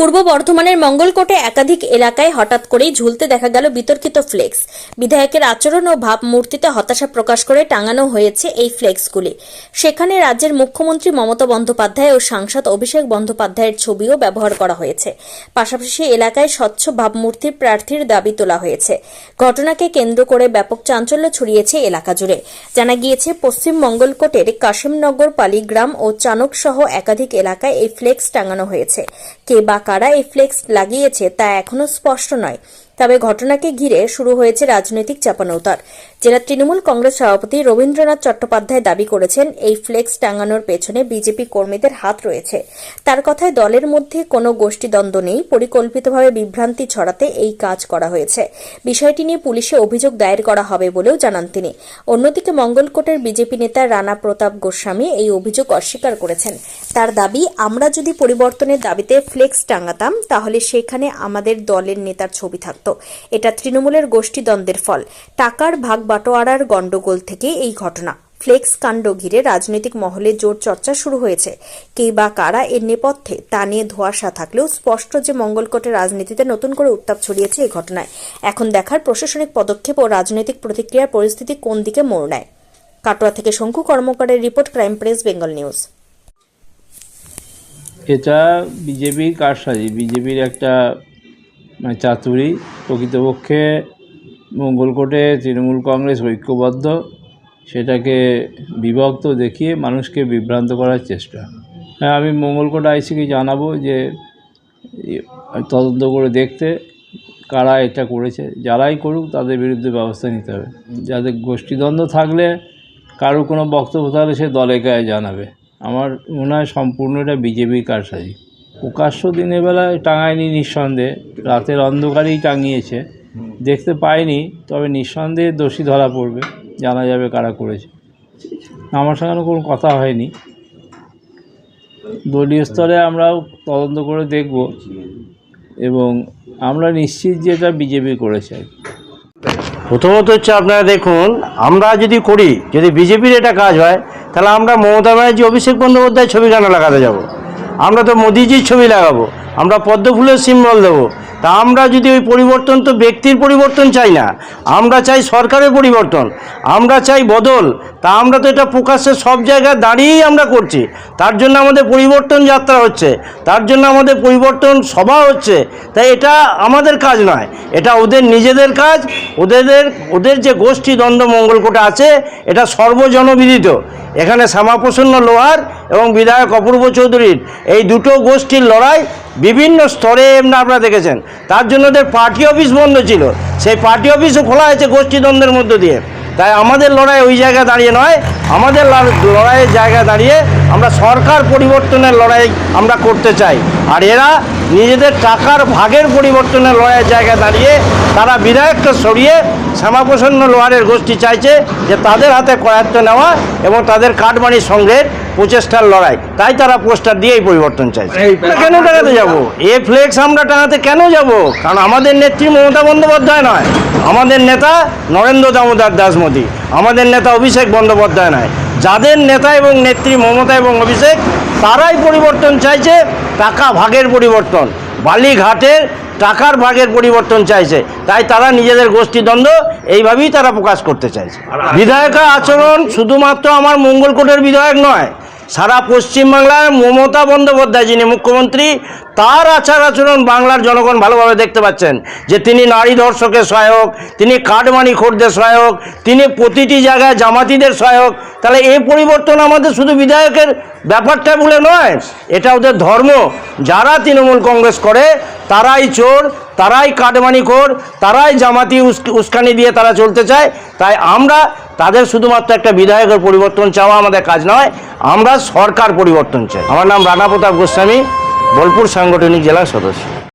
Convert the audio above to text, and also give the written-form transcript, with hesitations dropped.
পূর্ব বর্ধমানের মঙ্গলকোটে একাধিক এলাকায় হঠাৎ করেই ঝুলতে দেখা গেল বিতর্কিত ফ্লেক্স। বিধায়কের আচরণ ও ভাবমূর্তিতে হতাশা প্রকাশ করে টাঙানো হয়েছে এই ফ্লেক্সগুলি। সেখানে রাজ্যের মুখ্যমন্ত্রী মমতা বন্দ্যোপাধ্যায় ও সাংসদ অভিষেক বন্দ্যোপাধ্যায়ের ছবিও ব্যবহার করা হয়েছে। পাশাপাশি এলাকায় স্বচ্ছ ভাবমূর্তির প্রার্থীর দাবি তোলা হয়েছে। ঘটনাকে কেন্দ্র করে ব্যাপক চাঞ্চল্য ছড়িয়েছে এলাকা জুড়ে। জানা গিয়েছে, পশ্চিম মঙ্গলকোটের কাশিমনগর, পালিগ্রাম ও চানক সহ একাধিক এলাকায় এই ফ্লেক্স টাঙানো হয়েছে। কে বা কারা এই ফ্লেক্স লাগিয়েছে তা এখনো স্পষ্ট নয়। তবে ঘটনাকে ঘিরে শুরু হয়েছে রাজনৈতিক চাপানোউতার। জেলা তৃণমূল কংগ্রেস সভাপতি রবীন্দ্রনাথ চট্টোপাধ্যায় দাবি করেছেন, এই ফ্লেক্স টাঙানোর পেছনে বিজেপি কর্মীদের হাত রয়েছে। তার কথায় দলের মধ্যে কোনো গোষ্ঠীদ্বন্দ্ব নেই, পরিকল্পিতভাবে বিভ্রান্তি ছড়াতে এই কাজ করা হয়েছে। বিষয়টি নিয়ে পুলিশে অভিযোগ দায়ের করা হবে বলেও জানান তিনি। অন্যদিকে মঙ্গলকোটের বিজেপি নেতা রানা প্রতাপ গোস্বামী এই অভিযোগ অস্বীকার করেছেন। তার দাবি, আমরা যদি পরিবর্তনের দাবিতে ফ্লেক্স টাঙাতাম তাহলে সেখানে আমাদের দলের নেতার ছবি থাকত। এটা তৃণমূলের গোষ্ঠীদ্বন্দ্বের ফল। টাকার ভাগ বাটোয়ারার গন্ডগোল থেকে এই ঘটনা। ফ্লেক্স কাণ্ড ঘিরে রাজনৈতিক মহলে জোর চর্চা শুরু হয়েছে। কে বা কারা এর নেপথ্যে তা নিয়ে ধোঁয়াশা থাকলেও স্পষ্ট যে মঙ্গলকোটের রাজনীতিতে নতুন করে উত্তাপ ছড়িয়েছে এই ঘটনায়। এখন দেখার প্রশাসনিক পদক্ষেপ ও রাজনৈতিক প্রতিক্রিয়ার পরিস্থিতি কোন দিকে মোড় নেয়। কাটোয়া থেকে শঙ্কু কর্মকারের report, crime press, Bengal news. এটা বিজেপির কারসাজি, বিজেপির একটা চাতুরি। প্রকৃতপক্ষে মঙ্গলকোটে তৃণমূল কংগ্রেস ঐক্যবদ্ধ, সেটাকে বিভক্ত দেখিয়ে মানুষকে বিভ্রান্ত করার চেষ্টা। হ্যাঁ, আমি মঙ্গলকোট আইসিকে জানাবো যে তদন্ত করে দেখতে কারা এটা করেছে। যারাই করুক তাদের বিরুদ্ধে ব্যবস্থা নিতে হবে। যাদের গোষ্ঠীদ্বন্দ্ব থাকলে, কারো কোনো বক্তব্য থাকলে সে দলে গায়ে জানাবে। আমার মনে হয় সম্পূর্ণ এটা বিজেপির কারসাজি। প্রকাশ্য দিনের বেলায় টাঙায়নি, নিঃসন্দেহে রাতের অন্ধকারেই টাঙিয়েছে, দেখতে পাইনি। তবে নিঃসন্দেহে দোষী ধরা পড়বে, জানা যাবে কারা করেছে। আমার সঙ্গে কোনো কথা হয়নি। দলীয় স্তরে আমরাও তদন্ত করে দেখব এবং আমরা নিশ্চিত যে এটা বিজেপি করেছে। প্রথমত হচ্ছে, আপনারা দেখুন, আমরা যদি করি, যদি বিজেপির এটা কাজ হয়, তাহলে আমরা মমতা ব্যানার্জি, অভিষেক বন্দ্যোপাধ্যায় ছবি কেন লাগাতে যাব? আমরা তো মোদিজির ছবি লাগাবো, আমরা পদ্মফুলের সিম্বল দেবো। তা আমরা যদি ওই পরিবর্তন, তো ব্যক্তির পরিবর্তন চাই না, আমরা চাই সরকারের পরিবর্তন, আমরা চাই বদল। তা আমরা তো এটা প্রকাশ্যে সব জায়গায় দাঁড়িয়েই আমরা করছি। তার জন্য আমাদের পরিবর্তন যাত্রা হচ্ছে, তার জন্য আমাদের পরিবর্তন সভা হচ্ছে। তাই এটা আমাদের কাজ নয়, এটা ওদের নিজেদের কাজ। ওদের যে গোষ্ঠী দ্বন্দ্ব মঙ্গলকোটে আছে, এটা সর্বজনবিদিত। এখানে শ্যামাপ্রসন্ন লোহার এবং বিধায়ক অপূর্ব চৌধুরীর এই দুটো গোষ্ঠীর লড়াই বিভিন্ন স্তরে আপনারা দেখেছেন। তার জন্য ওদের পার্টি অফিস বন্ধ ছিল, সেই পার্টি অফিসও খোলা হয়েছে গোষ্ঠীদ্বন্দ্বের মধ্য দিয়ে। তাই আমাদের লড়াই ওই জায়গায় দাঁড়িয়ে নয়, আমাদের লড়াইয়ের জায়গায় দাঁড়িয়ে আমরা সরকার পরিবর্তনের লড়াই আমরা করতে চাই। আর এরা নিজেদের টাকার ভাগের পরিবর্তনের লড়াইয়ের জায়গায় দাঁড়িয়ে তারা বিধায়ককে সরিয়ে শ্যামাপ্রসন্ন লোহারের গোষ্ঠী চাইছে যে তাদের হাতে করায়ত্ত নেওয়া এবং তাদের কাটমানি সংগ্রহের প্রচেষ্টার লড়াই। তাই তারা পোস্টার দিয়ে এই পরিবর্তন চাইছে। কেন টাঙাতে যাব? এ ফ্লেক্স আমরা টাঙাতে কেন যাব? কারণ আমাদের নেত্রী মমতা বন্দ্যোপাধ্যায় নয়, আমাদের নেতা নরেন্দ্র দামোদর দাস মোদী, আমাদের নেতা অভিষেক বন্দ্যোপাধ্যায় নয়। যাদের নেতা এবং নেত্রী মমতা এবং অভিষেক, তারাই পরিবর্তন চাইছে, টাকা ভাগের পরিবর্তন, বালিঘাটের টাকার ভাগের পরিবর্তন চাইছে। তাই তারা নিজেদের গোষ্ঠীদ্বন্দ্ব এইভাবেই তারা প্রকাশ করতে চাইছে। বিধায়কের আচরণ শুধুমাত্র আমার মঙ্গলকোটের বিধায়ক নয়, সারা পশ্চিমবাংলার মমতা বন্দ্যোপাধ্যায় যিনি মুখ্যমন্ত্রী, তার আচরণ বাংলার জনগণ ভালোভাবে দেখতে পাচ্ছেন। যে তিনি নারী ধর্ষকের সহায়ক, তিনি কাটমানি খোরদের সহায়ক, তিনি প্রতিটি জায়গায় জামাতিদের সহায়ক। তাহলে এই পরিবর্তন আমাদের শুধু বিধায়কের ব্যাপারটা বলে নয়, এটা ওদের ধর্ম। যারা তৃণমূল কংগ্রেস করে তারাই চোর, তারাই কাটমানিখোর, তারাই জামাতি উস্কানি দিয়ে তারা চলতে চায়। তাই আমরা তাদের শুধুমাত্র একটা বিধায়কের পরিবর্তন চাওয়া আমাদের কাজ নয়, আমরা সরকার পরিবর্তন চাই। আমার নাম রানা প্রতাপ গোস্বামী, বোলপুর সাংগঠনিক জেলা সদস্য।